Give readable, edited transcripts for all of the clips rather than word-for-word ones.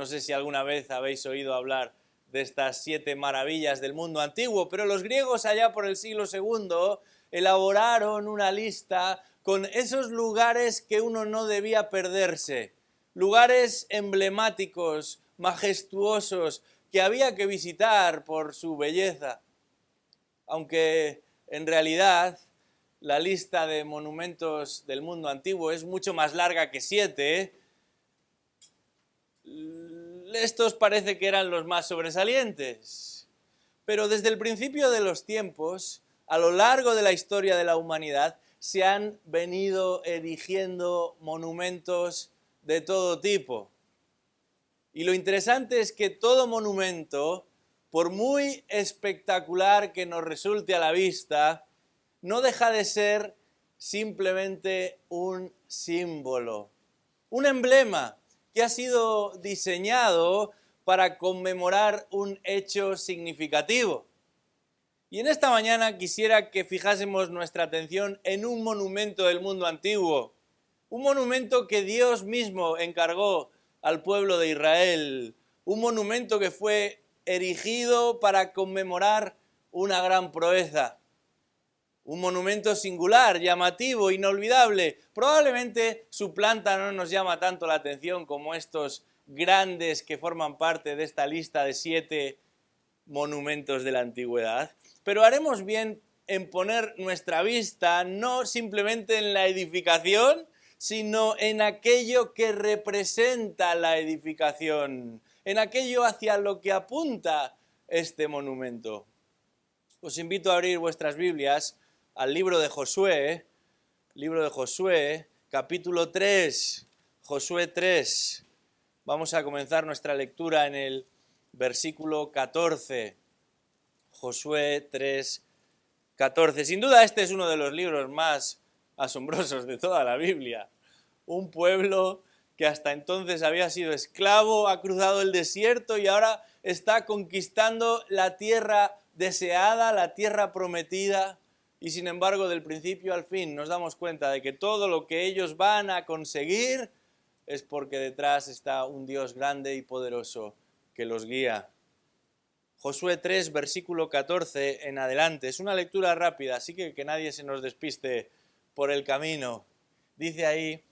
sé si alguna vez habéis oído hablar de estas 7 maravillas del mundo antiguo, pero los griegos allá por el siglo II elaboraron una lista con esos lugares que uno no debía perderse, lugares emblemáticos, majestuosos, que había que visitar por su belleza. Aunque en realidad la lista de monumentos del mundo antiguo es mucho más larga que 7, estos parece que eran los más sobresalientes. Pero desde el principio de los tiempos, a lo largo de la historia de la humanidad, se han venido erigiendo monumentos de todo tipo. Y lo interesante es que todo monumento, por muy espectacular que nos resulte a la vista, no deja de ser simplemente un símbolo, un emblema que ha sido diseñado para conmemorar un hecho significativo. Y en esta mañana quisiera que fijásemos nuestra atención en un monumento del mundo antiguo, un monumento que Dios mismo encargó al pueblo de Israel, un monumento que fue erigido para conmemorar una gran proeza. Un monumento singular, llamativo, inolvidable. Probablemente su planta no nos llama tanto la atención como estos grandes que forman parte de esta lista de 7 monumentos de la antigüedad. Pero haremos bien en poner nuestra vista no simplemente en la edificación, sino en aquello que representa la edificación, en aquello hacia lo que apunta este monumento. Os invito a abrir vuestras Biblias al libro de Josué, capítulo 3, Josué 3. Vamos a comenzar nuestra lectura en el versículo 14, Josué 3, 14. Sin duda este es uno de los libros más asombrosos de toda la Biblia. Un pueblo que hasta entonces había sido esclavo, ha cruzado el desierto y ahora está conquistando la tierra deseada, la tierra prometida. Y sin embargo, del principio al fin nos damos cuenta de que todo lo que ellos van a conseguir es porque detrás está un Dios grande y poderoso que los guía. Josué 3, versículo 14 en adelante. Es una lectura rápida, así que nadie se nos despiste por el camino. Dice ahí: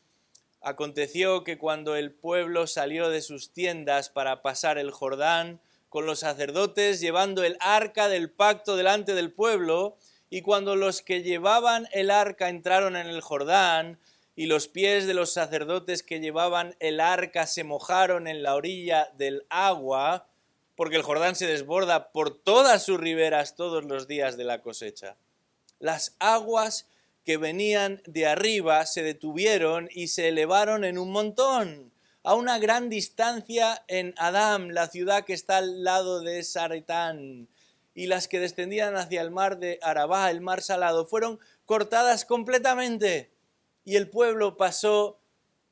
aconteció que cuando el pueblo salió de sus tiendas para pasar el Jordán, con los sacerdotes llevando el arca del pacto delante del pueblo, y cuando los que llevaban el arca entraron en el Jordán, y los pies de los sacerdotes que llevaban el arca se mojaron en la orilla del agua, porque el Jordán se desborda por todas sus riberas todos los días de la cosecha. Las aguas que venían de arriba se detuvieron y se elevaron en un montón, a una gran distancia en Adam, la ciudad que está al lado de Zaretán, y las que descendían hacia el mar de Arabá, el mar salado, fueron cortadas completamente, y el pueblo pasó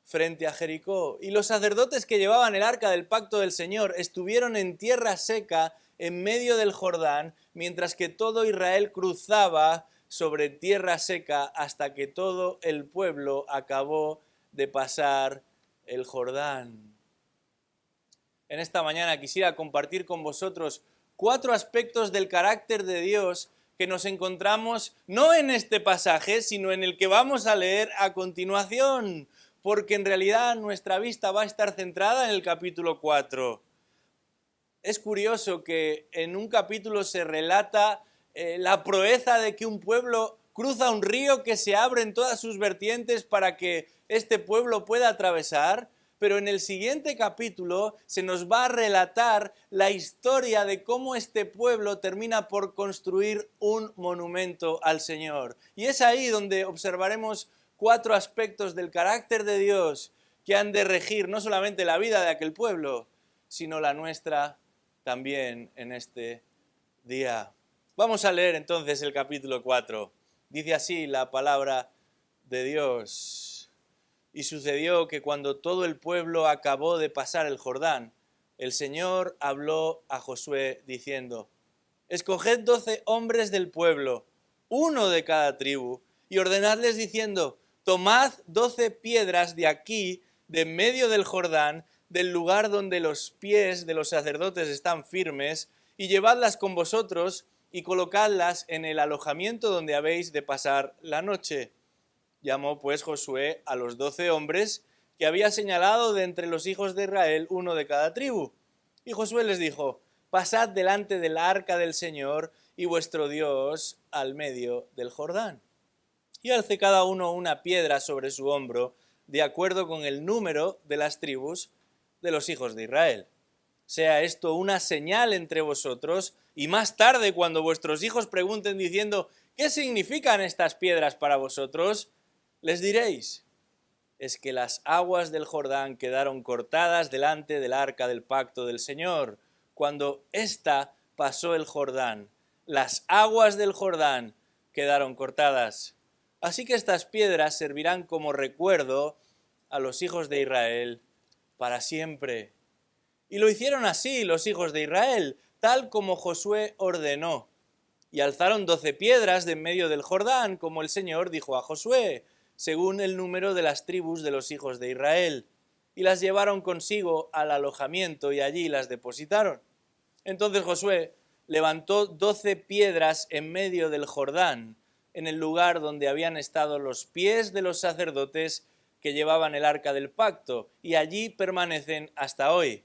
frente a Jericó. Y los sacerdotes que llevaban el arca del pacto del Señor estuvieron en tierra seca en medio del Jordán, mientras que todo Israel cruzaba sobre tierra seca hasta que todo el pueblo acabó de pasar el Jordán. En esta mañana quisiera compartir con vosotros 4 aspectos del carácter de Dios que nos encontramos no en este pasaje, sino en el que vamos a leer a continuación, porque en realidad nuestra vista va a estar centrada en el capítulo 4. Es curioso que en un capítulo se relata la proeza de que un pueblo cruza un río que se abre en todas sus vertientes para que este pueblo pueda atravesar, pero en el siguiente capítulo se nos va a relatar la historia de cómo este pueblo termina por construir un monumento al Señor. Y es ahí donde observaremos 4 aspectos del carácter de Dios que han de regir no solamente la vida de aquel pueblo, sino la nuestra también en este día. Vamos a leer entonces el capítulo 4. Dice así la palabra de Dios. Y sucedió que cuando todo el pueblo acabó de pasar el Jordán, el Señor habló a Josué diciendo: escoged 12 hombres del pueblo, uno de cada tribu, y ordenadles diciendo: tomad 12 piedras de aquí, de en medio del Jordán, del lugar donde los pies de los sacerdotes están firmes, y llevadlas con vosotros y colocadlas en el alojamiento donde habéis de pasar la noche. Llamó pues Josué a los 12 hombres que había señalado de entre los hijos de Israel, uno de cada tribu. Y Josué les dijo: pasad delante del arca del Señor y vuestro Dios al medio del Jordán. Y alce cada uno una piedra sobre su hombro, de acuerdo con el número de las tribus de los hijos de Israel. Sea esto una señal entre vosotros, y más tarde, cuando vuestros hijos pregunten diciendo: ¿qué significan estas piedras para vosotros?, les diréis: es que las aguas del Jordán quedaron cortadas delante del arca del pacto del Señor. Cuando ésta pasó el Jordán, las aguas del Jordán quedaron cortadas. Así que estas piedras servirán como recuerdo a los hijos de Israel para siempre. Y lo hicieron así los hijos de Israel, tal como Josué ordenó. Y alzaron 12 piedras de en medio del Jordán, como el Señor dijo a Josué, según el número de las tribus de los hijos de Israel. Y las llevaron consigo al alojamiento y allí las depositaron. Entonces Josué levantó 12 piedras en medio del Jordán, en el lugar donde habían estado los pies de los sacerdotes que llevaban el arca del pacto, y allí permanecen hasta hoy.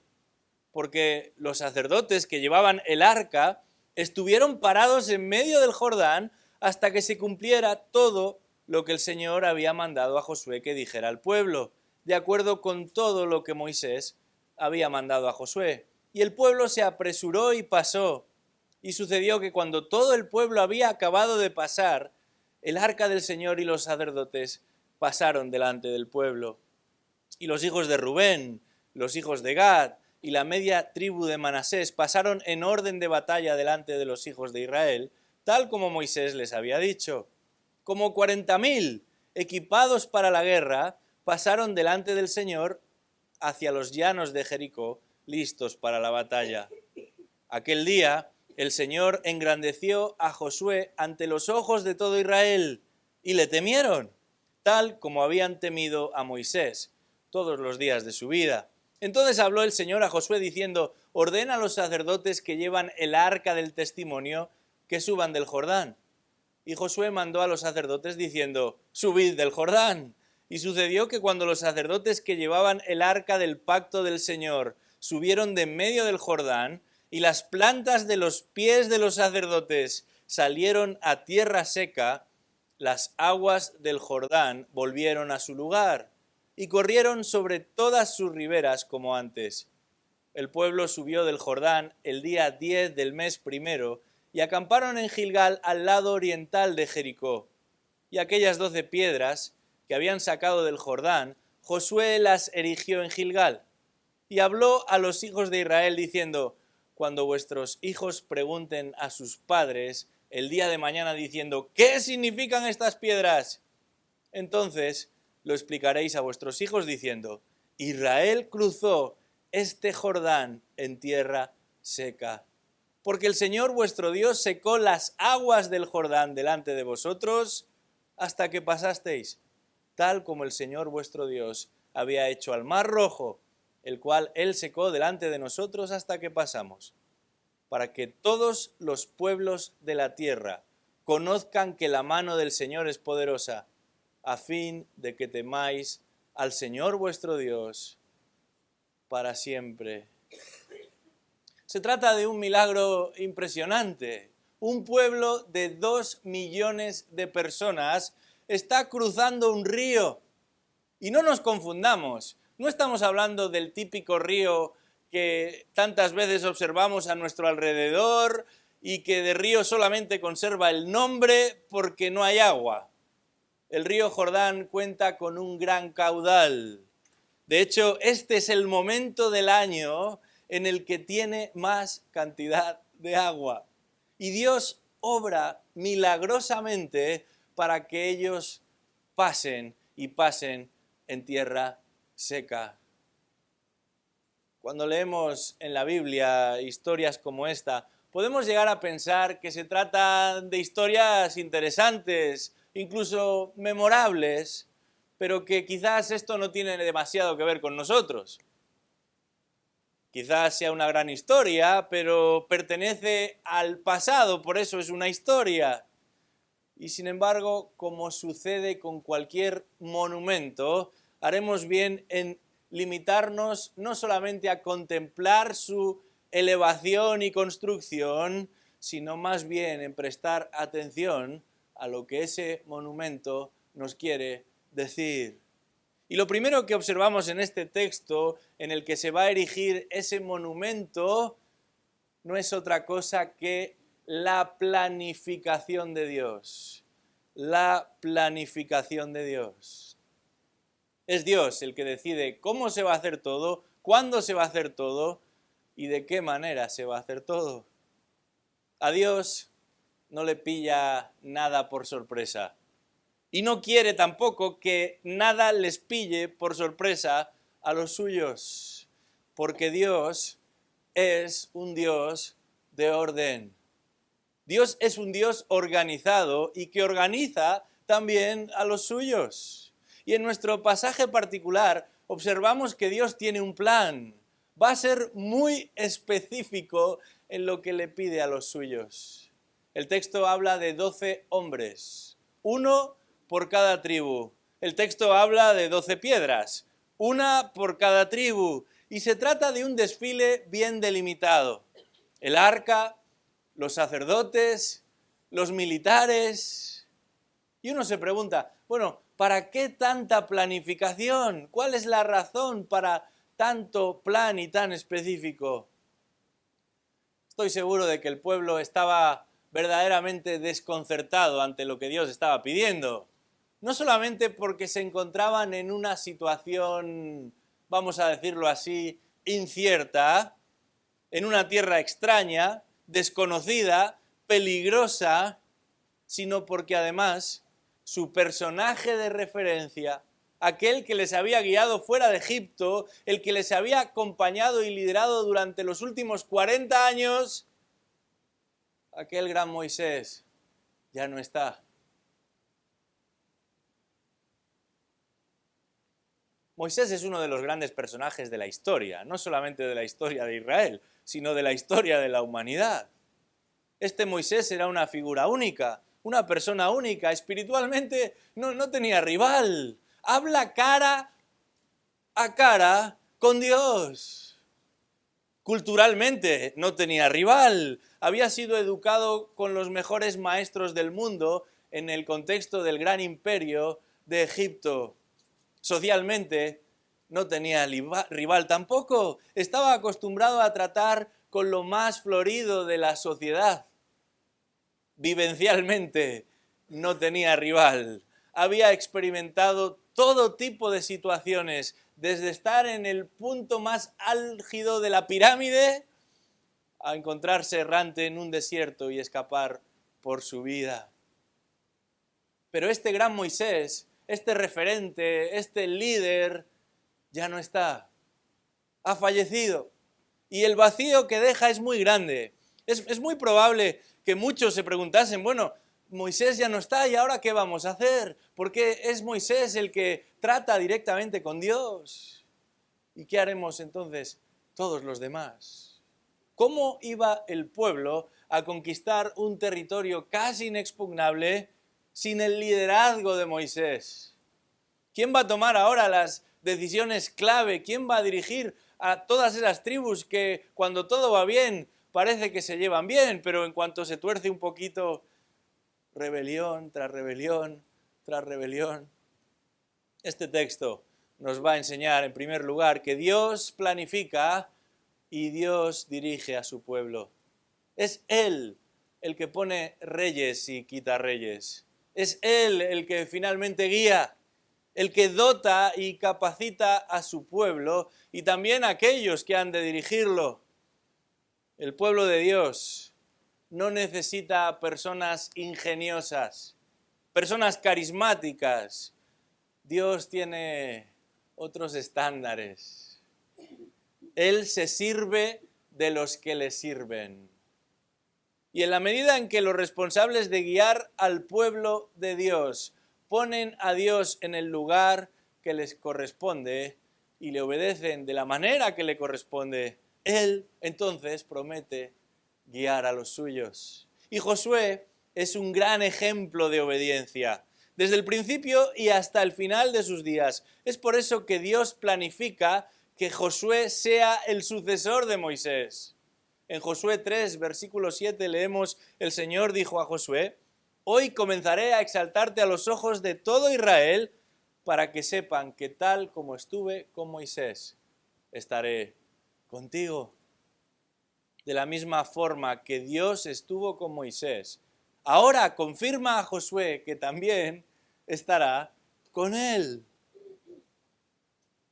Porque los sacerdotes que llevaban el arca estuvieron parados en medio del Jordán hasta que se cumpliera todo lo que el Señor había mandado a Josué que dijera al pueblo, de acuerdo con todo lo que Moisés había mandado a Josué. Y el pueblo se apresuró y pasó. Y sucedió que cuando todo el pueblo había acabado de pasar, el arca del Señor y los sacerdotes pasaron delante del pueblo. Y los hijos de Rubén, los hijos de Gad y la media tribu de Manasés pasaron en orden de batalla delante de los hijos de Israel, tal como Moisés les había dicho. Como 40.000 equipados para la guerra pasaron delante del Señor hacia los llanos de Jericó, listos para la batalla. Aquel día el Señor engrandeció a Josué ante los ojos de todo Israel, y le temieron, tal como habían temido a Moisés todos los días de su vida. Entonces habló el Señor a Josué diciendo: ordena a los sacerdotes que llevan el arca del testimonio que suban del Jordán. Y Josué mandó a los sacerdotes diciendo: subid del Jordán. Y sucedió que cuando los sacerdotes que llevaban el arca del pacto del Señor subieron de en medio del Jordán, y las plantas de los pies de los sacerdotes salieron a tierra seca, las aguas del Jordán volvieron a su lugar y corrieron sobre todas sus riberas como antes. El pueblo subió del Jordán el día 10 del mes primero y acamparon en Gilgal al lado oriental de Jericó. Y aquellas 12 piedras que habían sacado del Jordán, Josué las erigió en Gilgal. Y habló a los hijos de Israel diciendo: cuando vuestros hijos pregunten a sus padres el día de mañana diciendo: ¿qué significan estas piedras?, entonces lo explicaréis a vuestros hijos diciendo: Israel cruzó este Jordán en tierra seca, porque el Señor vuestro Dios secó las aguas del Jordán delante de vosotros hasta que pasasteis, tal como el Señor vuestro Dios había hecho al Mar Rojo, el cual Él secó delante de nosotros hasta que pasamos, para que todos los pueblos de la tierra conozcan que la mano del Señor es poderosa, a fin de que temáis al Señor vuestro Dios para siempre. Se trata de un milagro impresionante. Un pueblo de 2 millones de personas está cruzando un río. Y no nos confundamos, no estamos hablando del típico río que tantas veces observamos a nuestro alrededor y que de río solamente conserva el nombre porque no hay agua. El río Jordán cuenta con un gran caudal. De hecho, este es el momento del año en el que tiene más cantidad de agua. Y Dios obra milagrosamente para que ellos pasen y pasen en tierra seca. Cuando leemos en la Biblia historias como esta, podemos llegar a pensar que se trata de historias interesantes, incluso memorables, pero que quizás esto no tiene demasiado que ver con nosotros. Quizás sea una gran historia, pero pertenece al pasado, por eso es una historia. Y sin embargo, como sucede con cualquier monumento, haremos bien en limitarnos no solamente a contemplar su elevación y construcción, sino más bien en prestar atención a lo que ese monumento nos quiere decir. Y lo primero que observamos en este texto en el que se va a erigir ese monumento no es otra cosa que la planificación de Dios. La planificación de Dios. Es Dios el que decide cómo se va a hacer todo, cuándo se va a hacer todo y de qué manera se va a hacer todo. A Dios no le pilla nada por sorpresa. Y no quiere tampoco que nada les pille por sorpresa a los suyos, porque Dios es un Dios de orden. Dios es un Dios organizado y que organiza también a los suyos. Y en nuestro pasaje particular observamos que Dios tiene un plan. Va a ser muy específico en lo que le pide a los suyos. El texto habla de 12 hombres, uno por cada tribu. El texto habla de 12 piedras, una por cada tribu. Y se trata de un desfile bien delimitado. El arca, los sacerdotes, los militares. Y uno se pregunta, bueno, ¿para qué tanta planificación? ¿Cuál es la razón para tanto plan y tan específico? Estoy seguro de que el pueblo estaba verdaderamente desconcertado ante lo que Dios estaba pidiendo. No solamente porque se encontraban en una situación, vamos a decirlo así, incierta, en una tierra extraña, desconocida, peligrosa, sino porque además su personaje de referencia, aquel que les había guiado fuera de Egipto, el que les había acompañado y liderado durante los últimos 40 años, aquel gran Moisés, ya no está. Moisés es uno de los grandes personajes de la historia, no solamente de la historia de Israel, sino de la historia de la humanidad. Este Moisés era una figura única, una persona única, espiritualmente no tenía rival. Habla cara a cara con Dios. Culturalmente no tenía rival. Había sido educado con los mejores maestros del mundo en el contexto del gran imperio de Egipto. Socialmente no tenía rival tampoco. Estaba acostumbrado a tratar con lo más florido de la sociedad. Vivencialmente no tenía rival. Había experimentado todo tipo de situaciones, desde estar en el punto más álgido de la pirámide a encontrarse errante en un desierto y escapar por su vida. Pero este gran Moisés, este referente, este líder, ya no está. Ha fallecido. Y el vacío que deja es muy grande. Es muy probable que muchos se preguntasen, bueno, Moisés ya no está, ¿y ahora qué vamos a hacer? Porque es Moisés el que trata directamente con Dios. ¿Y qué haremos entonces todos los demás? ¿Cómo iba el pueblo a conquistar un territorio casi inexpugnable sin el liderazgo de Moisés? ¿Quién va a tomar ahora las decisiones clave? ¿Quién va a dirigir a todas esas tribus que cuando todo va bien parece que se llevan bien, pero en cuanto se tuerce un poquito, rebelión tras rebelión tras rebelión? Este texto nos va a enseñar, en primer lugar, que Dios planifica y Dios dirige a su pueblo. Es Él el que pone reyes y quita reyes. Es Él el que finalmente guía, el que dota y capacita a su pueblo y también a aquellos que han de dirigirlo. El pueblo de Dios no necesita personas ingeniosas, personas carismáticas. Dios tiene otros estándares. Él se sirve de los que le sirven. Y en la medida en que los responsables de guiar al pueblo de Dios ponen a Dios en el lugar que les corresponde y le obedecen de la manera que le corresponde, Él entonces promete guiar a los suyos. Y Josué es un gran ejemplo de obediencia, desde el principio y hasta el final de sus días. Es por eso que Dios planifica que Josué sea el sucesor de Moisés. En Josué 3, versículo 7 leemos: el Señor dijo a Josué: hoy comenzaré a exaltarte a los ojos de todo Israel, para que sepan que tal como estuve con Moisés, estaré contigo. De la misma forma que Dios estuvo con Moisés, ahora confirma a Josué que también estará con él.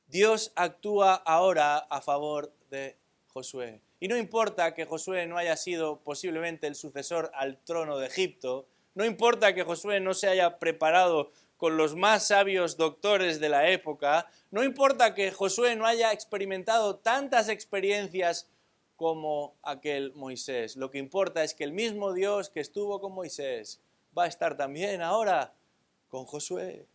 Dios actúa ahora a favor de Josué. Y no importa que Josué no haya sido posiblemente el sucesor al trono de Egipto, no importa que Josué no se haya preparado con los más sabios doctores de la época, no importa que Josué no haya experimentado tantas experiencias como aquel Moisés. Lo que importa es que el mismo Dios que estuvo con Moisés va a estar también ahora con Josué.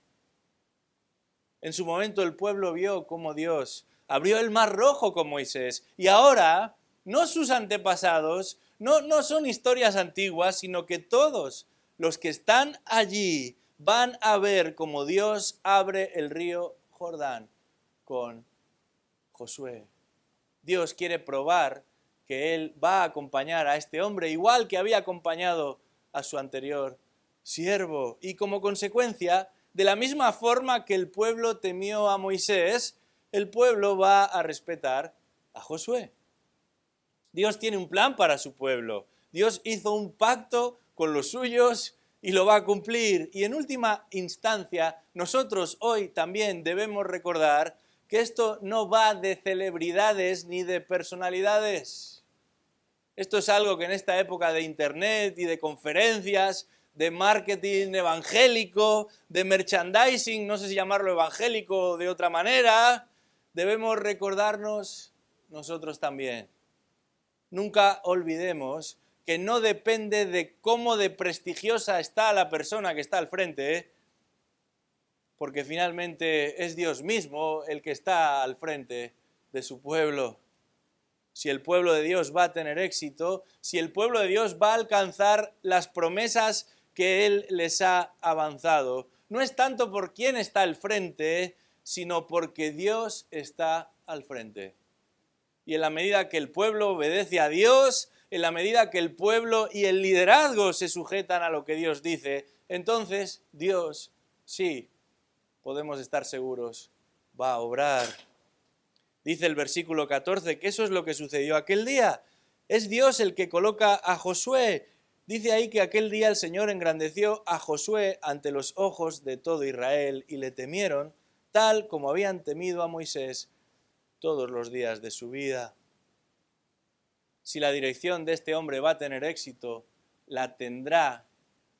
En su momento el pueblo vio cómo Dios abrió el mar rojo con Moisés, y ahora no sus antepasados, no son historias antiguas, sino que todos los que están allí van a ver cómo Dios abre el río Jordán con Josué. Dios quiere probar que Él va a acompañar a este hombre, igual que había acompañado a su anterior siervo. Y como consecuencia, de la misma forma que el pueblo temió a Moisés, el pueblo va a respetar a Josué. Dios tiene un plan para su pueblo. Dios hizo un pacto con los suyos y lo va a cumplir. Y en última instancia, nosotros hoy también debemos recordar que esto no va de celebridades ni de personalidades. Esto es algo que en esta época de internet y de conferencias, de marketing evangélico, de merchandising, no sé si llamarlo evangélico o de otra manera, debemos recordarnos nosotros también. Nunca olvidemos que no depende de cómo de prestigiosa está la persona que está al frente, porque finalmente es Dios mismo el que está al frente de su pueblo. Si el pueblo de Dios va a tener éxito, si el pueblo de Dios va a alcanzar las promesas que Él les ha avanzado, no es tanto por quién está al frente, sino porque Dios está al frente. Y en la medida que el pueblo obedece a Dios, en la medida que el pueblo y el liderazgo se sujetan a lo que Dios dice, entonces Dios, sí, podemos estar seguros, va a obrar. Dice el versículo 14 que eso es lo que sucedió aquel día. Es Dios el que coloca a Josué. Dice ahí que aquel día el Señor engrandeció a Josué ante los ojos de todo Israel y le temieron, tal como habían temido a Moisés todos los días de su vida. Si la dirección de este hombre va a tener éxito, la tendrá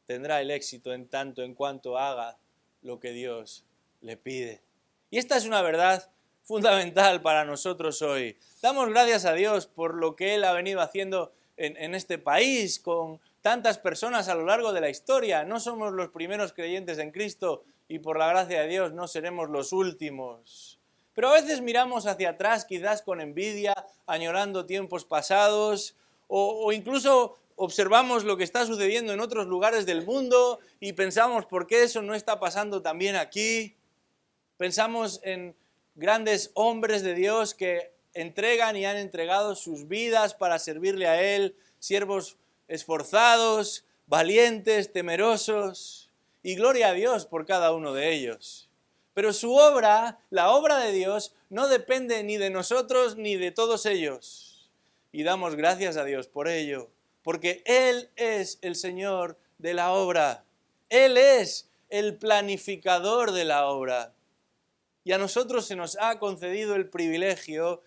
el éxito en tanto en cuanto haga lo que Dios le pide. Y esta es una verdad fundamental para nosotros hoy. Damos gracias a Dios por lo que Él ha venido haciendo en este país con tantas personas a lo largo de la historia. No somos los primeros creyentes en Cristo y por la gracia de Dios no seremos los últimos. Pero a veces miramos hacia atrás quizás con envidia, añorando tiempos pasados o incluso observamos lo que está sucediendo en otros lugares del mundo y pensamos ¿por qué eso no está pasando también aquí? Pensamos en grandes hombres de Dios que entregan y han entregado sus vidas para servirle a Él, siervos esforzados, valientes, temerosos, y gloria a Dios por cada uno de ellos. Pero su obra, la obra de Dios, no depende ni de nosotros ni de todos ellos. Y damos gracias a Dios por ello, porque Él es el Señor de la obra. Él es el planificador de la obra. Y a nosotros se nos ha concedido el privilegio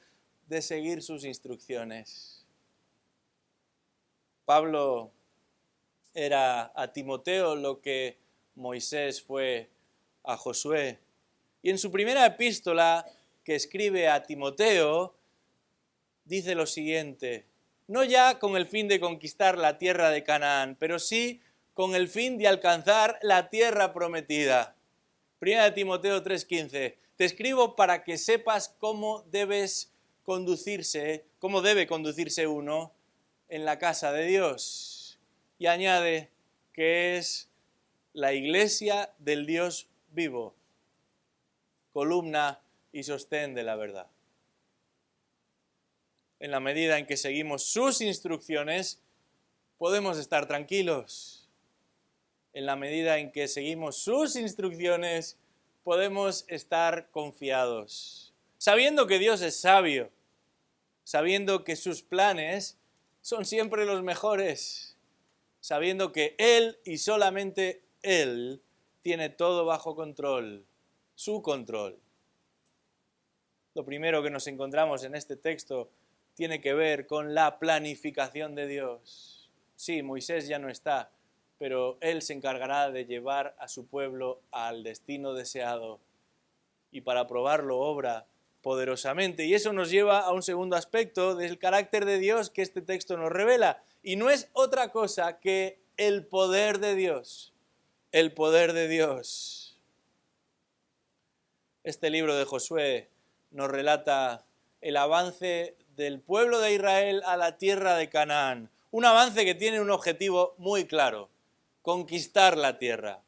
de seguir sus instrucciones. Pablo era a Timoteo lo que Moisés fue a Josué. Y en su primera epístola que escribe a Timoteo, dice lo siguiente: no ya con el fin de conquistar la tierra de Canaán, pero sí con el fin de alcanzar la tierra prometida. Primera de Timoteo 3:15. Te escribo para que sepas cómo debes conducirse, cómo debe conducirse uno en la casa de Dios. Y añade que es la iglesia del Dios vivo, columna y sostén de la verdad. En la medida en que seguimos sus instrucciones, podemos estar tranquilos. En la medida en que seguimos sus instrucciones, podemos estar confiados, sabiendo que Dios es sabio, sabiendo que sus planes son siempre los mejores, sabiendo que Él y solamente Él tiene todo bajo control, su control. Lo primero que nos encontramos en este texto tiene que ver con la planificación de Dios. Sí, Moisés ya no está, pero Él se encargará de llevar a su pueblo al destino deseado y para probarlo obra poderosamente. Y eso nos lleva a un segundo aspecto del carácter de Dios que este texto nos revela. Y no es otra cosa que el poder de Dios. El poder de Dios. Este libro de Josué nos relata el avance del pueblo de Israel a la tierra de Canaán. Un avance que tiene un objetivo muy claro: conquistar la tierra.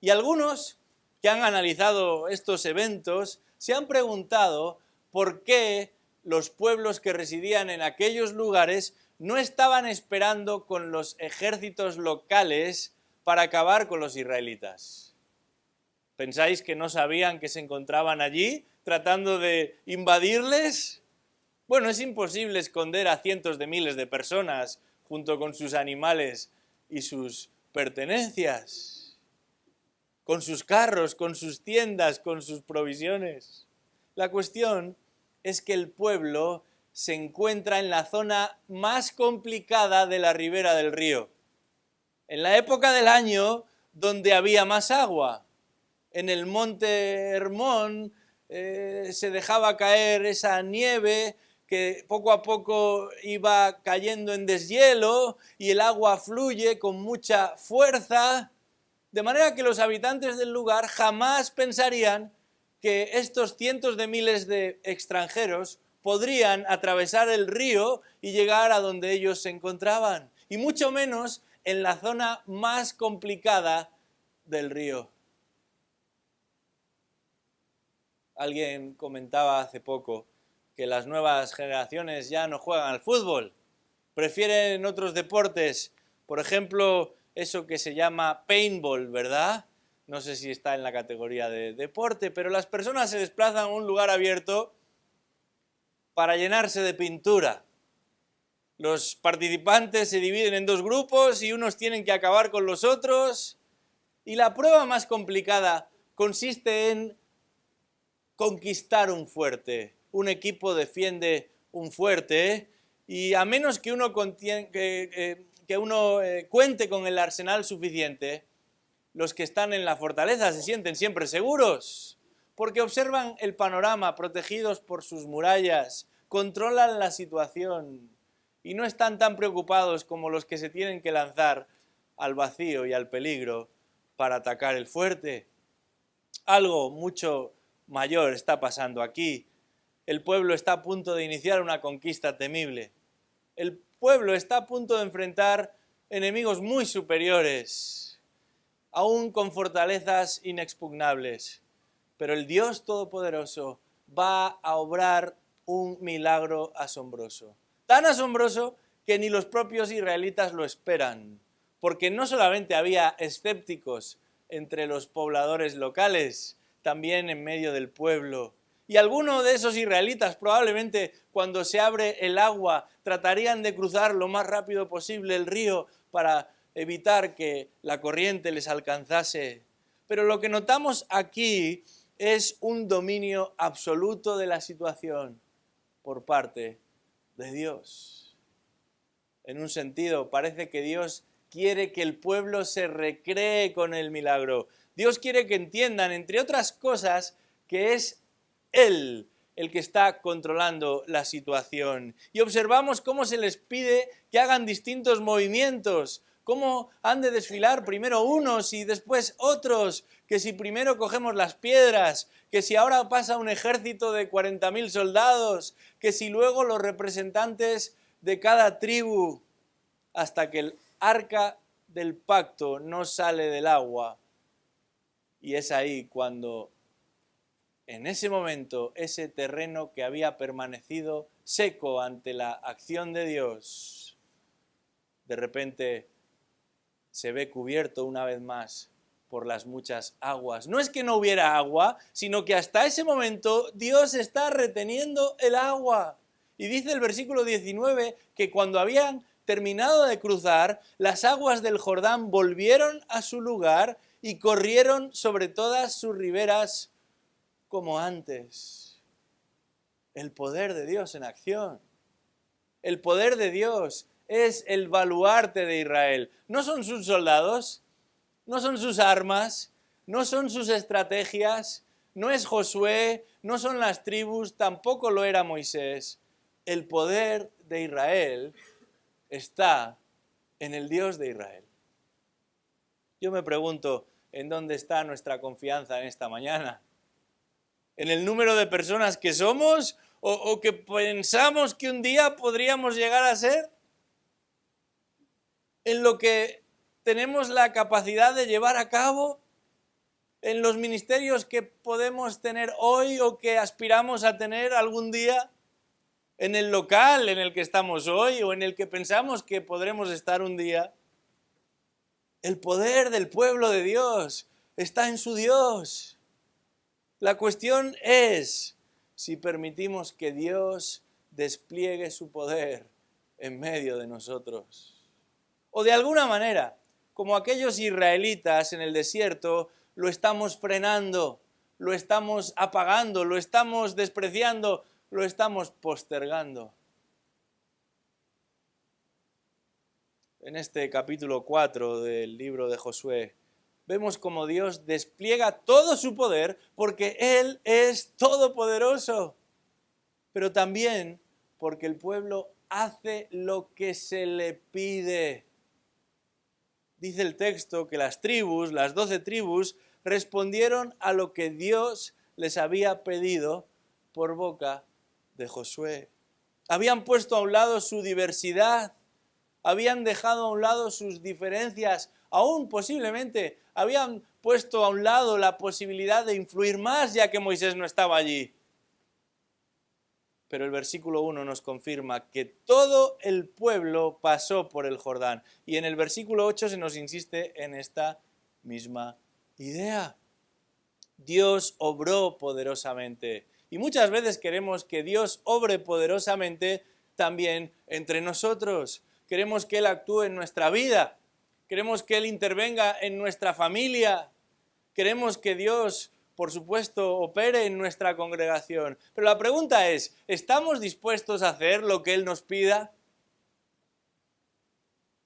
Y algunos que han analizado estos eventos se han preguntado por qué los pueblos que residían en aquellos lugares no estaban esperando con los ejércitos locales para acabar con los israelitas. ¿Pensáis que no sabían que se encontraban allí tratando de invadirles? Bueno, es imposible esconder a cientos de miles de personas junto con sus animales y sus pertenencias, con sus carros, con sus tiendas, con sus provisiones. La cuestión es que el pueblo se encuentra en la zona más complicada de la ribera del río, en la época del año donde había más agua. En el monte Hermón se dejaba caer esa nieve que poco a poco iba cayendo en deshielo y el agua fluye con mucha fuerza, de manera que los habitantes del lugar jamás pensarían que estos cientos de miles de extranjeros podrían atravesar el río y llegar a donde ellos se encontraban, y mucho menos en la zona más complicada del río. Alguien comentaba hace poco que las nuevas generaciones ya no juegan al fútbol, prefieren otros deportes, por ejemplo, eso que se llama paintball, ¿verdad? No sé si está en la categoría de deporte, pero las personas se desplazan a un lugar abierto para llenarse de pintura. Los participantes se dividen en dos grupos y unos tienen que acabar con los otros, y la prueba más complicada consiste en conquistar un fuerte. Un equipo defiende un fuerte y a menos que uno cuente con el arsenal suficiente, los que están en la fortaleza se sienten siempre seguros, porque observan el panorama protegidos por sus murallas, controlan la situación y no están tan preocupados como los que se tienen que lanzar al vacío y al peligro para atacar el fuerte. Algo mucho mayor está pasando aquí. El pueblo está a punto de iniciar una conquista temible. El pueblo está a punto de enfrentar enemigos muy superiores, aún con fortalezas inexpugnables. Pero el Dios Todopoderoso va a obrar un milagro asombroso. Tan asombroso que ni los propios israelitas lo esperan, porque no solamente había escépticos entre los pobladores locales, también en medio del pueblo. Y algunos de esos israelitas probablemente cuando se abre el agua tratarían de cruzar lo más rápido posible el río para evitar que la corriente les alcanzase. Pero lo que notamos aquí es un dominio absoluto de la situación por parte de Dios. En un sentido, parece que Dios quiere que el pueblo se recree con el milagro. Dios quiere que entiendan, entre otras cosas, que es Él el que está controlando la situación. Y observamos cómo se les pide que hagan distintos movimientos ¿Cómo han de desfilar primero unos y después otros? Que si primero cogemos las piedras, que si ahora pasa un ejército de 40.000 soldados, que si luego los representantes de cada tribu, hasta que el arca del pacto no sale del agua. Y es ahí cuando, en ese momento, ese terreno que había permanecido seco ante la acción de Dios, de repente se ve cubierto una vez más por las muchas aguas. No es que no hubiera agua, sino que hasta ese momento Dios está reteniendo el agua. Y dice el versículo 19 que cuando habían terminado de cruzar, las aguas del Jordán volvieron a su lugar y corrieron sobre todas sus riberas como antes. El poder de Dios en acción. El poder de Dios es el baluarte de Israel. No son sus soldados, no son sus armas, no son sus estrategias, no es Josué, no son las tribus, tampoco lo era Moisés. El poder de Israel está en el Dios de Israel. Yo me pregunto, ¿en dónde está nuestra confianza en esta mañana? ¿En el número de personas que somos o que pensamos que un día podríamos llegar a ser? ¿En lo que tenemos la capacidad de llevar a cabo? ¿En los ministerios que podemos tener hoy o que aspiramos a tener algún día? ¿En el local en el que estamos hoy o en el que pensamos que podremos estar un día? El poder del pueblo de Dios está en su Dios. La cuestión es si permitimos que Dios despliegue su poder en medio de nosotros. O de alguna manera, como aquellos israelitas en el desierto, lo estamos frenando, lo estamos apagando, lo estamos despreciando, lo estamos postergando. En este capítulo 4 del libro de Josué, vemos cómo Dios despliega todo su poder porque Él es todopoderoso, pero también porque el pueblo hace lo que se le pide. Dice el texto que las 12 tribus, respondieron a lo que Dios les había pedido por boca de Josué. Habían puesto a un lado su diversidad, habían dejado a un lado sus diferencias, aún posiblemente habían puesto a un lado la posibilidad de influir más ya que Moisés no estaba allí. Pero el versículo 1 nos confirma que todo el pueblo pasó por el Jordán. Y en el versículo 8 se nos insiste en esta misma idea. Dios obró poderosamente. Y muchas veces queremos que Dios obre poderosamente también entre nosotros. Queremos que Él actúe en nuestra vida. Queremos que Él intervenga en nuestra familia. Queremos que Dios, por supuesto, opere en nuestra congregación. Pero la pregunta es, ¿estamos dispuestos a hacer lo que Él nos pida?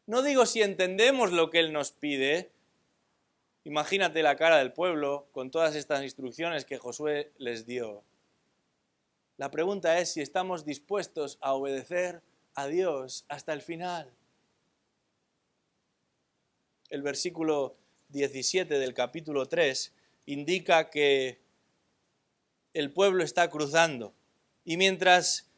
No digo si entendemos lo que Él nos pide. Imagínate la cara del pueblo con todas estas instrucciones que Josué les dio. La pregunta es si estamos dispuestos a obedecer a Dios hasta el final. El versículo 17 del capítulo 3 indica que el pueblo está cruzando y mientras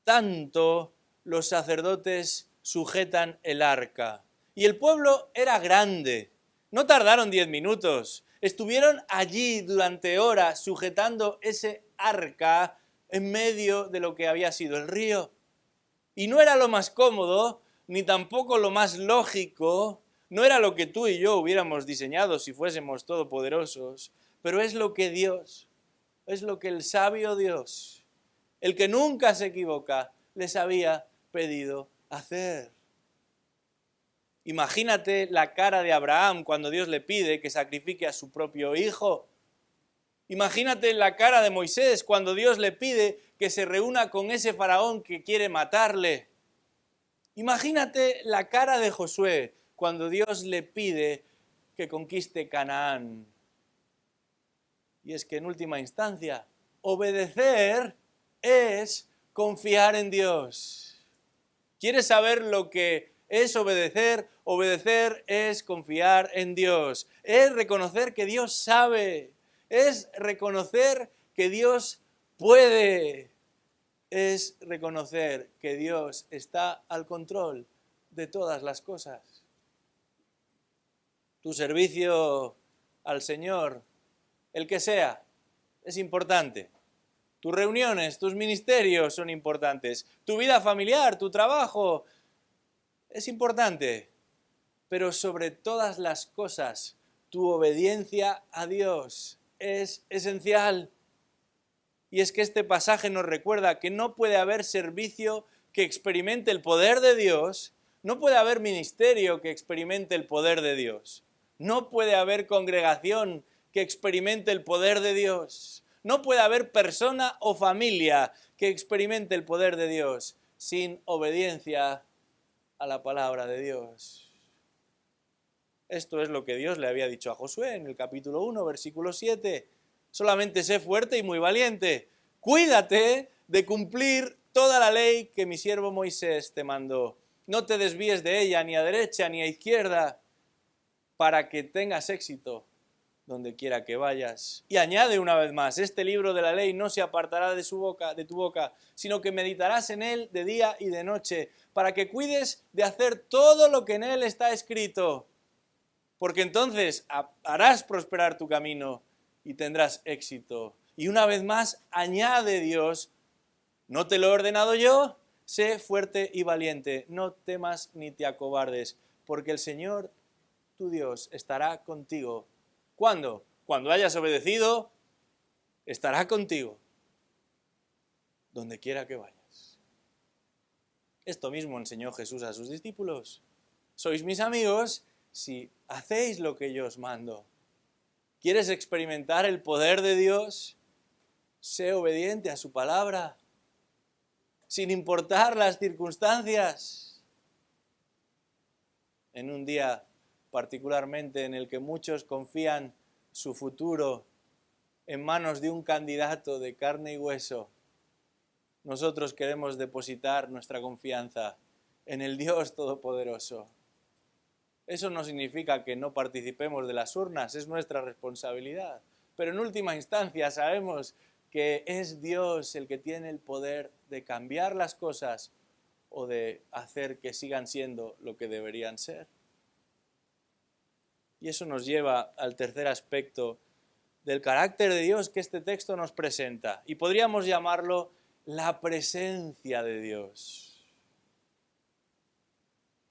tanto los sacerdotes sujetan el arca. Y el pueblo era grande, no tardaron 10 minutos, estuvieron allí durante horas sujetando ese arca en medio de lo que había sido el río. Y no era lo más cómodo, ni tampoco lo más lógico, no era lo que tú y yo hubiéramos diseñado si fuésemos todopoderosos, pero es lo que Dios, es lo que el sabio Dios, el que nunca se equivoca, les había pedido hacer. Imagínate la cara de Abraham cuando Dios le pide que sacrifique a su propio hijo. Imagínate la cara de Moisés cuando Dios le pide que se reúna con ese faraón que quiere matarle. Imagínate la cara de Josué cuando Dios le pide que conquiste Canaán. Y es que en última instancia, obedecer es confiar en Dios. ¿Quieres saber lo que es obedecer? Obedecer es confiar en Dios, es reconocer que Dios sabe, es reconocer que Dios puede, es reconocer que Dios está al control de todas las cosas. Tu servicio al Señor, el que sea, es importante. Tus reuniones, tus ministerios son importantes. Tu vida familiar, tu trabajo, es importante. Pero sobre todas las cosas, tu obediencia a Dios es esencial. Y es que este pasaje nos recuerda que no puede haber servicio que experimente el poder de Dios, no puede haber ministerio que experimente el poder de Dios, no puede haber congregación que experimente el poder de Dios, no puede haber persona o familia que experimente el poder de Dios sin obediencia a la palabra de Dios. Esto es lo que Dios le había dicho a Josué en el capítulo 1, versículo 7. Solamente sé fuerte y muy valiente. Cuídate de cumplir toda la ley que mi siervo Moisés te mandó. No te desvíes de ella ni a derecha ni a izquierda para que tengas éxito donde quiera que vayas. Y añade una vez más, este libro de la ley no se apartará de tu boca, sino que meditarás en él de día y de noche, para que cuides de hacer todo lo que en él está escrito. Porque entonces harás prosperar tu camino y tendrás éxito. Y una vez más añade Dios, ¿no te lo he ordenado yo? Sé fuerte y valiente, no temas ni te acobardes, porque el Señor, tu Dios, estará contigo. ¿Cuándo? Cuando hayas obedecido, estará contigo, donde quiera que vayas. Esto mismo enseñó Jesús a sus discípulos. Sois mis amigos si hacéis lo que yo os mando. ¿Quieres experimentar el poder de Dios? Sé obediente a su palabra, sin importar las circunstancias. En un día particularmente en el que muchos confían su futuro en manos de un candidato de carne y hueso, nosotros queremos depositar nuestra confianza en el Dios Todopoderoso. Eso no significa que no participemos de las urnas, es nuestra responsabilidad. Pero en última instancia sabemos que es Dios el que tiene el poder de cambiar las cosas o de hacer que sigan siendo lo que deberían ser. Y eso nos lleva al tercer aspecto del carácter de Dios que este texto nos presenta. Y podríamos llamarlo la presencia de Dios.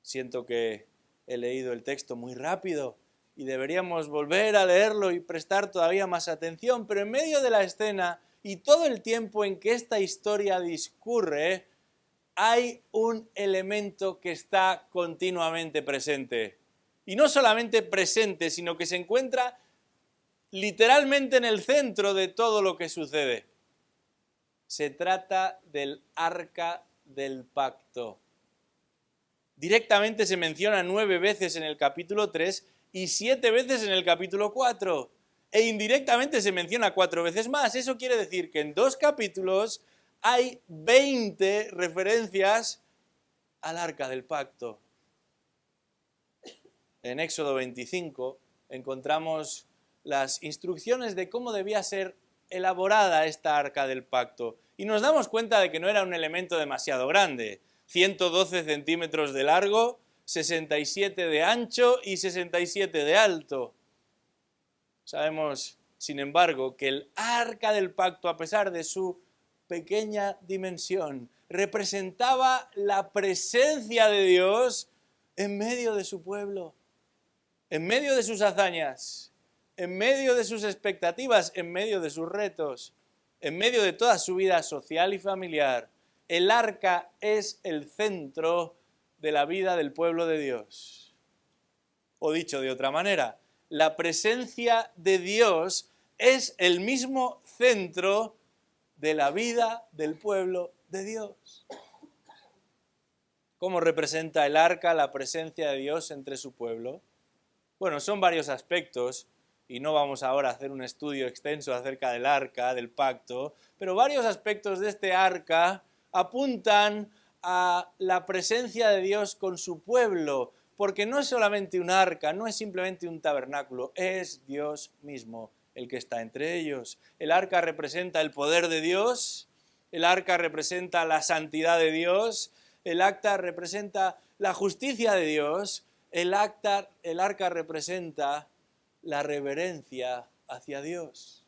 Siento que he leído el texto muy rápido y deberíamos volver a leerlo y prestar todavía más atención, pero en medio de la escena y todo el tiempo en que esta historia discurre, hay un elemento que está continuamente presente. Y no solamente presente, sino que se encuentra literalmente en el centro de todo lo que sucede. Se trata del arca del pacto. Directamente se menciona 9 veces en el capítulo 3 y 7 veces en el capítulo 4. E indirectamente se menciona 4 veces más. Eso quiere decir que en 2 capítulos hay 20 referencias al arca del pacto. En Éxodo 25 encontramos las instrucciones de cómo debía ser elaborada esta arca del pacto. Y nos damos cuenta de que no era un elemento demasiado grande. 112 centímetros de largo, 67 de ancho y 67 de alto. Sabemos, sin embargo, que el arca del pacto, a pesar de su pequeña dimensión, representaba la presencia de Dios en medio de su pueblo, en medio de sus hazañas, en medio de sus expectativas, en medio de sus retos, en medio de toda su vida social y familiar. El arca es el centro de la vida del pueblo de Dios. O dicho de otra manera, la presencia de Dios es el mismo centro de la vida del pueblo de Dios. ¿Cómo representa el arca la presencia de Dios entre su pueblo? Bueno, son varios aspectos, y no vamos ahora a hacer un estudio extenso acerca del arca, del pacto, pero varios aspectos de este arca apuntan a la presencia de Dios con su pueblo, porque no es solamente un arca, no es simplemente un tabernáculo, es Dios mismo el que está entre ellos. El arca representa el poder de Dios, el arca representa la santidad de Dios, el arca representa la justicia de Dios, el arca representa la reverencia hacia Dios.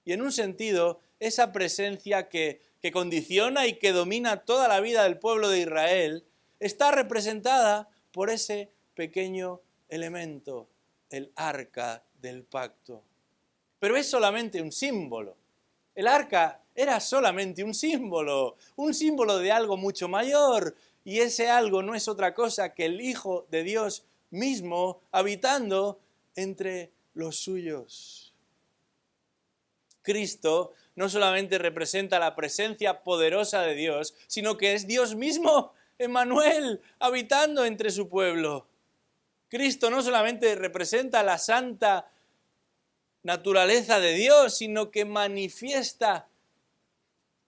Y en un sentido, esa presencia que condiciona y que domina toda la vida del pueblo de Israel está representada por ese pequeño elemento, el arca del pacto. Pero es solamente un símbolo. El arca era solamente un símbolo de algo mucho mayor, y ese algo no es otra cosa que el Hijo de Dios mismo habitando entre los suyos. Cristo no solamente representa la presencia poderosa de Dios, sino que es Dios mismo, Emmanuel, habitando entre su pueblo. Cristo no solamente representa la santa naturaleza de Dios, sino que manifiesta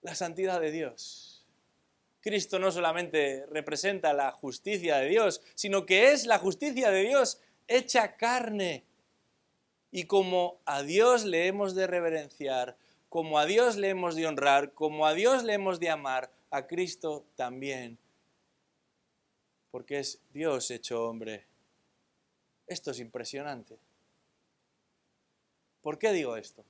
la santidad de Dios. Cristo no solamente representa la justicia de Dios, sino que es la justicia de Dios hecha carne. Y como a Dios le hemos de reverenciar, como a Dios le hemos de honrar, como a Dios le hemos de amar, a Cristo también, porque es Dios hecho hombre. Esto es impresionante. ¿Por qué digo esto?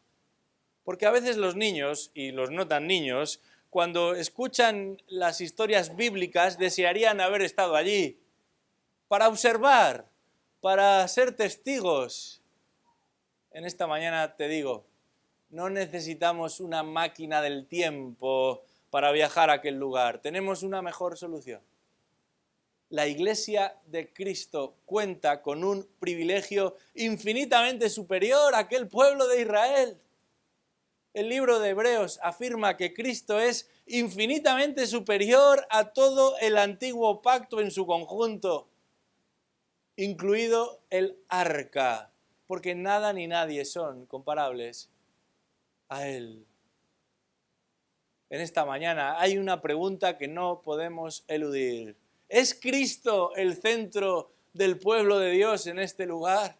Porque a veces los niños, y los no tan niños, cuando escuchan las historias bíblicas, desearían haber estado allí, para observar, para ser testigos. En esta mañana te digo, no necesitamos una máquina del tiempo para viajar a aquel lugar. Tenemos una mejor solución. La Iglesia de Cristo cuenta con un privilegio infinitamente superior a aquel pueblo de Israel. El libro de Hebreos afirma que Cristo es infinitamente superior a todo el antiguo pacto en su conjunto, incluido el arca, porque nada ni nadie son comparables a Él. En esta mañana hay una pregunta que no podemos eludir. ¿Es Cristo el centro del pueblo de Dios en este lugar?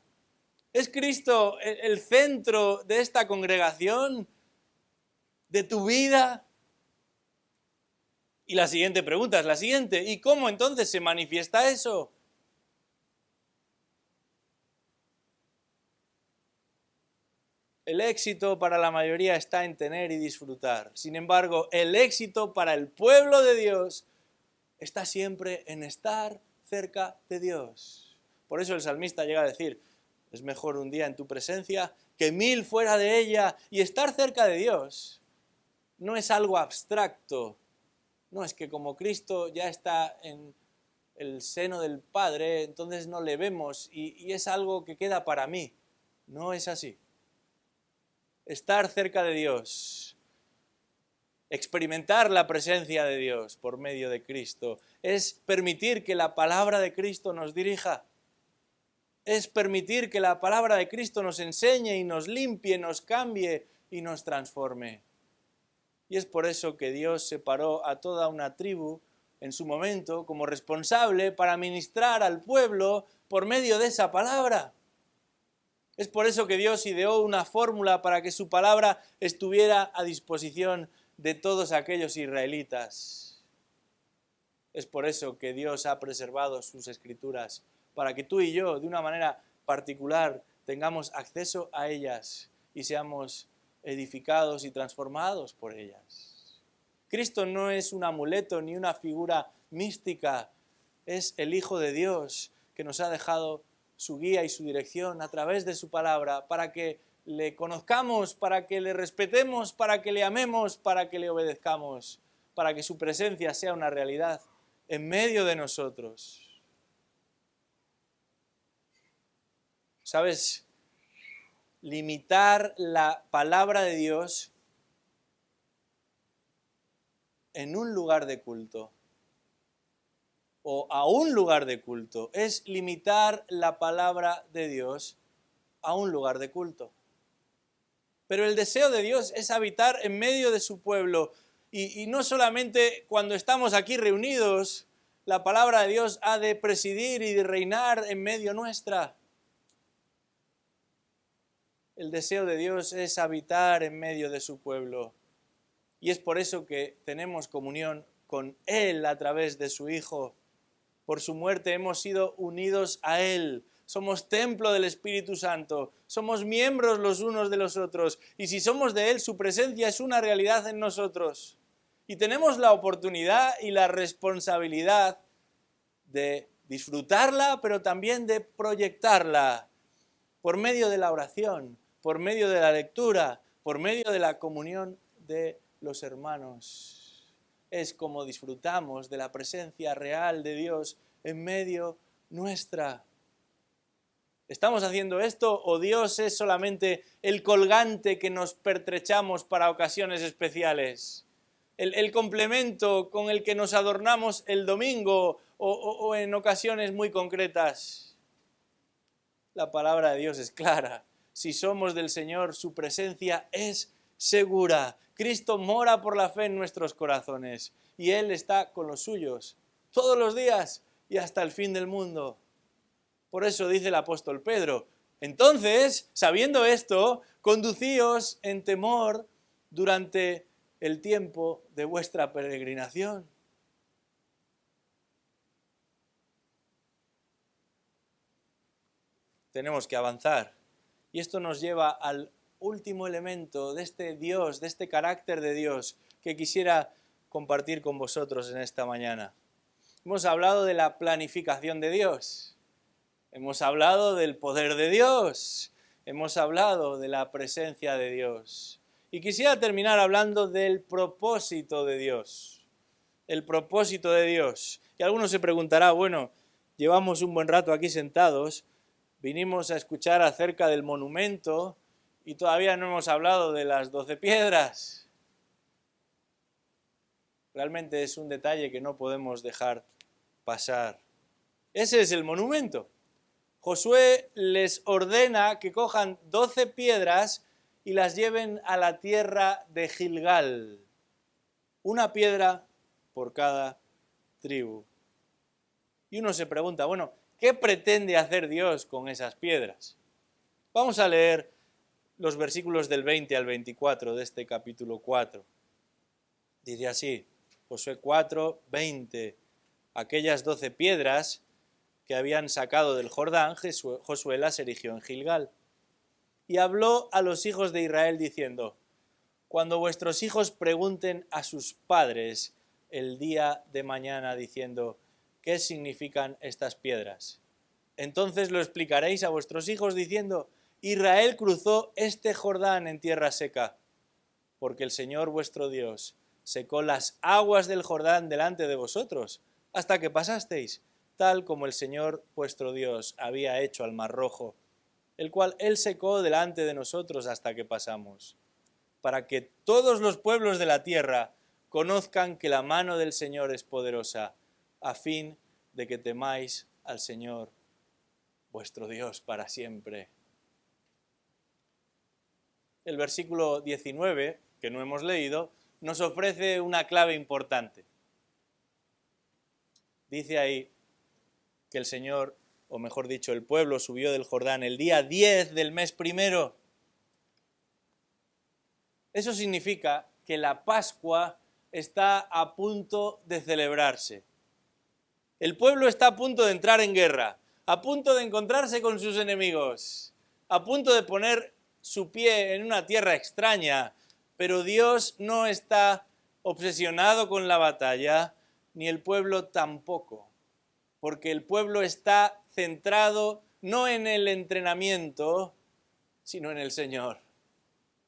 ¿Es Cristo el centro de esta congregación, de tu vida? Y la siguiente pregunta es la siguiente. ¿Y cómo entonces se manifiesta eso? El éxito para la mayoría está en tener y disfrutar. Sin embargo, el éxito para el pueblo de Dios está siempre en estar cerca de Dios. Por eso el salmista llega a decir, es mejor un día en tu presencia que 1000 fuera de ella. Y estar cerca de Dios no es algo abstracto. No es que como Cristo ya está en el seno del Padre, entonces no le vemos y es algo que queda para mí. No es así. Estar cerca de Dios, experimentar la presencia de Dios por medio de Cristo, es permitir que la palabra de Cristo nos dirija, es permitir que la palabra de Cristo nos enseñe y nos limpie, nos cambie y nos transforme. Y es por eso que Dios separó a toda una tribu en su momento como responsable para ministrar al pueblo por medio de esa palabra. Es por eso que Dios ideó una fórmula para que su palabra estuviera a disposición de todos aquellos israelitas. Es por eso que Dios ha preservado sus escrituras, para que tú y yo, de una manera particular, tengamos acceso a ellas y seamos edificados y transformados por ellas. Cristo no es un amuleto ni una figura mística, es el Hijo de Dios que nos ha dejado su guía y su dirección a través de su palabra para que le conozcamos, para que le respetemos, para que le amemos, para que le obedezcamos, para que su presencia sea una realidad en medio de nosotros. ¿Sabes? Limitar la palabra de Dios en un lugar de culto o a un lugar de culto es limitar la palabra de Dios a un lugar de culto. Pero el deseo de Dios es habitar en medio de su pueblo y no solamente cuando estamos aquí reunidos. la palabra de Dios ha de presidir y de reinar en medio nuestra. El deseo de Dios es habitar en medio de su pueblo. Y es por eso que tenemos comunión con Él a través de su Hijo. Por su muerte hemos sido unidos a Él. Somos templo del Espíritu Santo. Somos miembros los unos de los otros. Y si somos de Él, su presencia es una realidad en nosotros. Y tenemos la oportunidad y la responsabilidad de disfrutarla, pero también de proyectarla por medio de la oración, por medio de la lectura, por medio de la comunión de los hermanos. Es como disfrutamos de la presencia real de Dios en medio nuestra. ¿Estamos haciendo esto o Dios es solamente el colgante que nos pertrechamos para ocasiones especiales? El complemento con el que nos adornamos el domingo o en ocasiones muy concretas. La palabra de Dios es clara. Si somos del Señor, su presencia es segura. Cristo mora por la fe en nuestros corazones y Él está con los suyos todos los días y hasta el fin del mundo. Por eso dice el apóstol Pedro: entonces, sabiendo esto, conducíos en temor durante el tiempo de vuestra peregrinación. Tenemos que avanzar. Y esto nos lleva al último elemento de este Dios, de este carácter de Dios, que quisiera compartir con vosotros en esta mañana. Hemos hablado de la planificación de Dios. Hemos hablado del poder de Dios. Hemos hablado de la presencia de Dios. Y quisiera terminar hablando del propósito de Dios. El propósito de Dios. Y alguno se preguntará, bueno, llevamos un buen rato aquí sentados, vinimos a escuchar acerca del monumento y todavía no hemos hablado de las 12 piedras. Realmente es un detalle que no podemos dejar pasar. Ese es el monumento. Josué les ordena que cojan 12 piedras y las lleven a la tierra de Gilgal. Una piedra por cada tribu. Y uno se pregunta, bueno, ¿qué pretende hacer Dios con esas piedras? Vamos a leer los versículos del 20 al 24 de este capítulo 4. Dice así, Josué 4, 20. Aquellas 12 piedras que habían sacado del Jordán, Josué las erigió en Gilgal. Y habló a los hijos de Israel diciendo: cuando vuestros hijos pregunten a sus padres el día de mañana diciendo: ¿qué significan estas piedras? Entonces lo explicaréis a vuestros hijos diciendo: Israel cruzó este Jordán en tierra seca, porque el Señor vuestro Dios secó las aguas del Jordán delante de vosotros, hasta que pasasteis, tal como el Señor vuestro Dios había hecho al Mar Rojo, el cual Él secó delante de nosotros hasta que pasamos, para que todos los pueblos de la tierra conozcan que la mano del Señor es poderosa, a fin de que temáis al Señor vuestro Dios para siempre. El versículo 19, que no hemos leído, nos ofrece una clave importante. Dice ahí que el Señor, o mejor dicho, el pueblo subió del Jordán el día 10 del mes primero. Eso significa que la Pascua está a punto de celebrarse. El pueblo está a punto de entrar en guerra, a punto de encontrarse con sus enemigos, a punto de poner su pie en una tierra extraña, pero Dios no está obsesionado con la batalla, ni el pueblo tampoco, porque el pueblo está centrado no en el entrenamiento, sino en el Señor.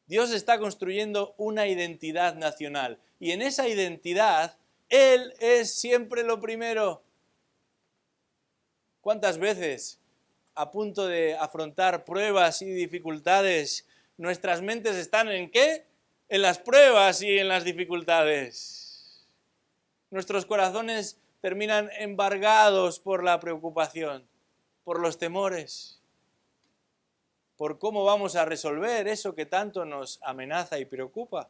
Dios está construyendo una identidad nacional y en esa identidad Él es siempre lo primero. ¿Cuántas veces, a punto de afrontar pruebas y dificultades, nuestras mentes están en qué? En las pruebas y en las dificultades. Nuestros corazones terminan embargados por la preocupación, por los temores, por cómo vamos a resolver eso que tanto nos amenaza y preocupa.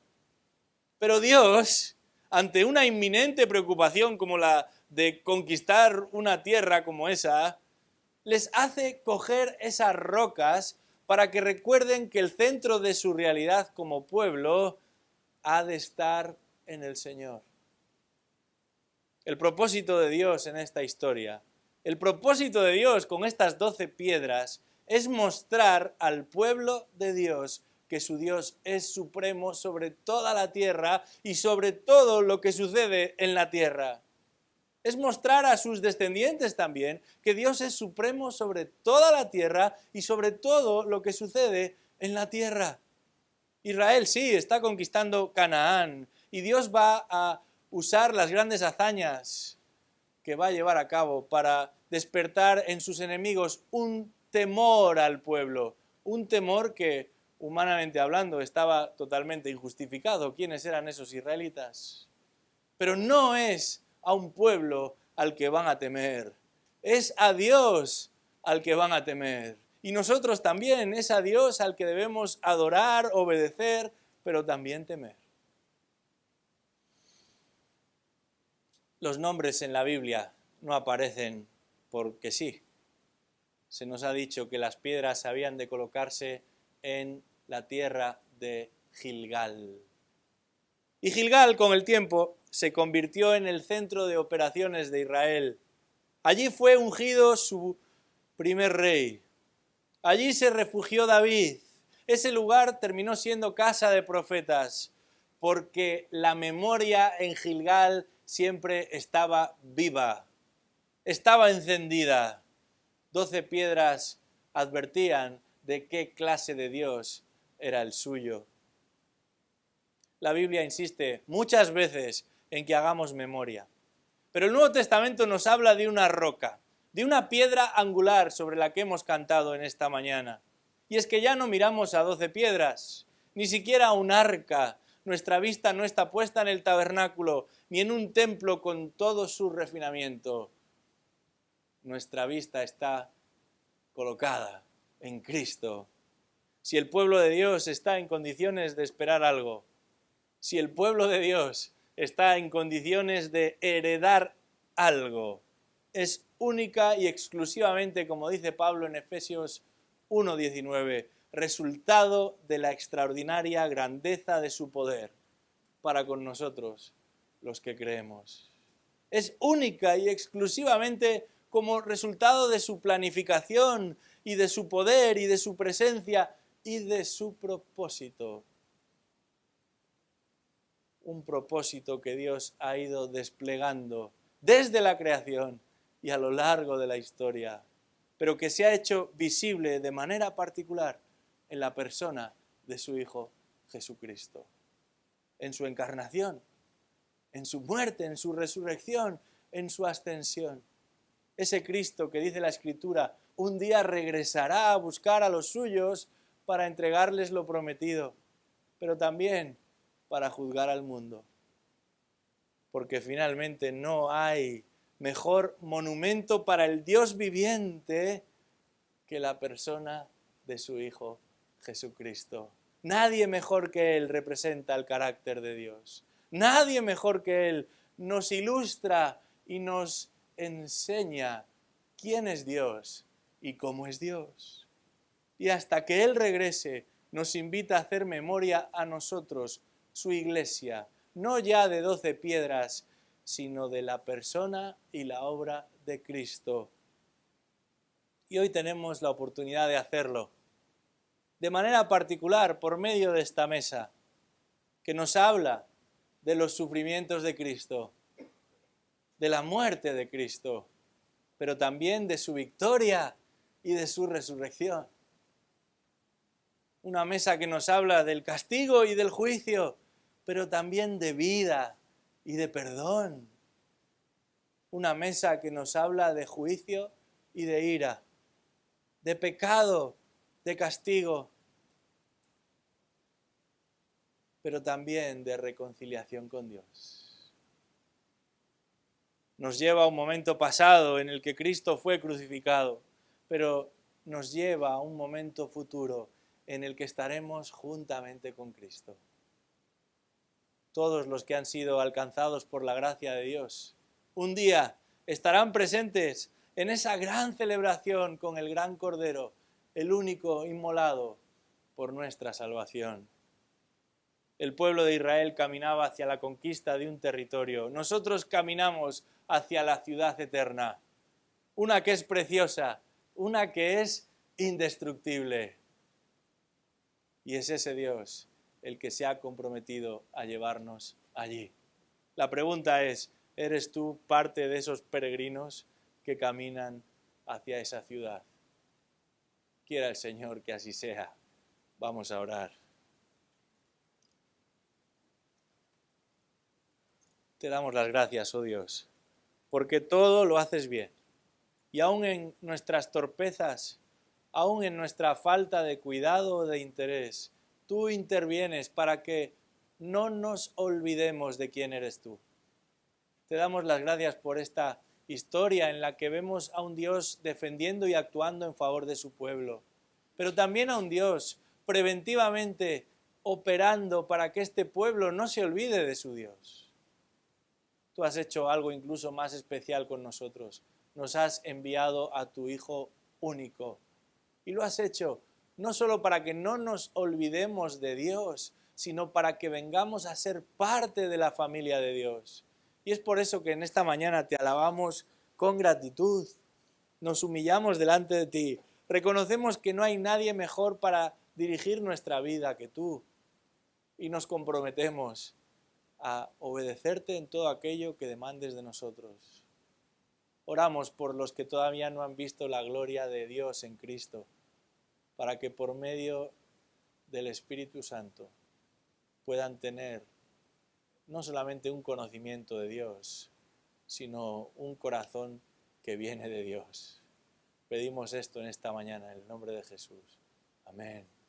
Pero Dios, ante una inminente preocupación como la de conquistar una tierra como esa, les hace coger esas rocas para que recuerden que el centro de su realidad como pueblo ha de estar en el Señor. El propósito de Dios en esta historia, el propósito de Dios con estas 12 piedras es mostrar al pueblo de Dios que su Dios es supremo sobre toda la tierra y sobre todo lo que sucede en la tierra. Es mostrar a sus descendientes también que Dios es supremo sobre toda la tierra y sobre todo lo que sucede en la tierra. Israel sí está conquistando Canaán y Dios va a usar las grandes hazañas que va a llevar a cabo para despertar en sus enemigos un temor al pueblo, un temor que, humanamente hablando, estaba totalmente injustificado. ¿Quiénes eran esos israelitas? Pero no es a un pueblo al que van a temer, es a Dios al que van a temer. Y nosotros también, es a Dios al que debemos adorar, obedecer, pero también temer. Los nombres en la Biblia no aparecen porque sí. Se nos ha dicho que las piedras habían de colocarse en la tierra de Gilgal. Y Gilgal, con el tiempo, se convirtió en el centro de operaciones de Israel. Allí fue ungido su primer rey. Allí se refugió David. Ese lugar terminó siendo casa de profetas, porque la memoria en Gilgal siempre estaba viva, estaba encendida. 12 piedras advertían de qué clase de Dios era el suyo. La Biblia insiste muchas veces en que hagamos memoria. Pero el Nuevo Testamento nos habla de una roca, de una piedra angular sobre la que hemos cantado en esta mañana. Y es que ya no miramos a 12 piedras, ni siquiera a un arca. Nuestra vista no está puesta en el tabernáculo, ni en un templo con todo su refinamiento. Nuestra vista está colocada en Cristo. Si el pueblo de Dios está en condiciones de esperar algo, si el pueblo de Dios está en condiciones de heredar algo, es única y exclusivamente, como dice Pablo en Efesios 1:19, resultado de la extraordinaria grandeza de su poder para con nosotros, los que creemos. Es única y exclusivamente como resultado de su planificación y de su poder y de su presencia y de su propósito. Un propósito que Dios ha ido desplegando desde la creación y a lo largo de la historia, pero que se ha hecho visible de manera particular en la persona de su Hijo Jesucristo, en su encarnación, en su muerte, en su resurrección, en su ascensión. Ese Cristo que dice la Escritura, un día regresará a buscar a los suyos para entregarles lo prometido, pero también para juzgar al mundo. Porque finalmente no hay mejor monumento para el Dios viviente que la persona de su Hijo Jesucristo. Nadie mejor que Él representa el carácter de Dios. Nadie mejor que Él nos ilustra y nos enseña quién es Dios y cómo es Dios. Y hasta que Él regrese, nos invita a hacer memoria a nosotros, su iglesia, no ya de 12 piedras, sino de la persona y la obra de Cristo. Y hoy tenemos la oportunidad de hacerlo, de manera particular por medio de esta mesa, que nos habla de los sufrimientos de Cristo, de la muerte de Cristo, pero también de su victoria y de su resurrección. Una mesa que nos habla del castigo y del juicio, pero también de vida y de perdón. Una mesa que nos habla de juicio y de ira, de pecado, de castigo, pero también de reconciliación con Dios. Nos lleva a un momento pasado en el que Cristo fue crucificado, pero nos lleva a un momento futuro en el que estaremos juntamente con Cristo. Todos los que han sido alcanzados por la gracia de Dios, un día estarán presentes en esa gran celebración con el gran Cordero, el único inmolado por nuestra salvación. El pueblo de Israel caminaba hacia la conquista de un territorio. Nosotros caminamos hacia la ciudad eterna, una que es preciosa, una que es indestructible. Y es ese Dios el que se ha comprometido a llevarnos allí. La pregunta es, ¿eres tú parte de esos peregrinos que caminan hacia esa ciudad? Quiera el Señor que así sea. Vamos a orar. Te damos las gracias, oh Dios, porque todo lo haces bien. Y aun en nuestras torpezas, aun en nuestra falta de cuidado o de interés, tú intervienes para que no nos olvidemos de quién eres tú. Te damos las gracias por esta historia en la que vemos a un Dios defendiendo y actuando en favor de su pueblo, pero también a un Dios preventivamente operando para que este pueblo no se olvide de su Dios. Tú has hecho algo incluso más especial con nosotros. Nos has enviado a tu Hijo único. Y lo has hecho no solo para que no nos olvidemos de Dios, sino para que vengamos a ser parte de la familia de Dios. Y es por eso que en esta mañana te alabamos con gratitud. Nos humillamos delante de ti. Reconocemos que no hay nadie mejor para dirigir nuestra vida que tú. Y nos comprometemos a obedecerte en todo aquello que demandes de nosotros. Oramos por los que todavía no han visto la gloria de Dios en Cristo, para que por medio del Espíritu Santo puedan tener no solamente un conocimiento de Dios, sino un corazón que viene de Dios. Pedimos esto en esta mañana, en el nombre de Jesús. Amén.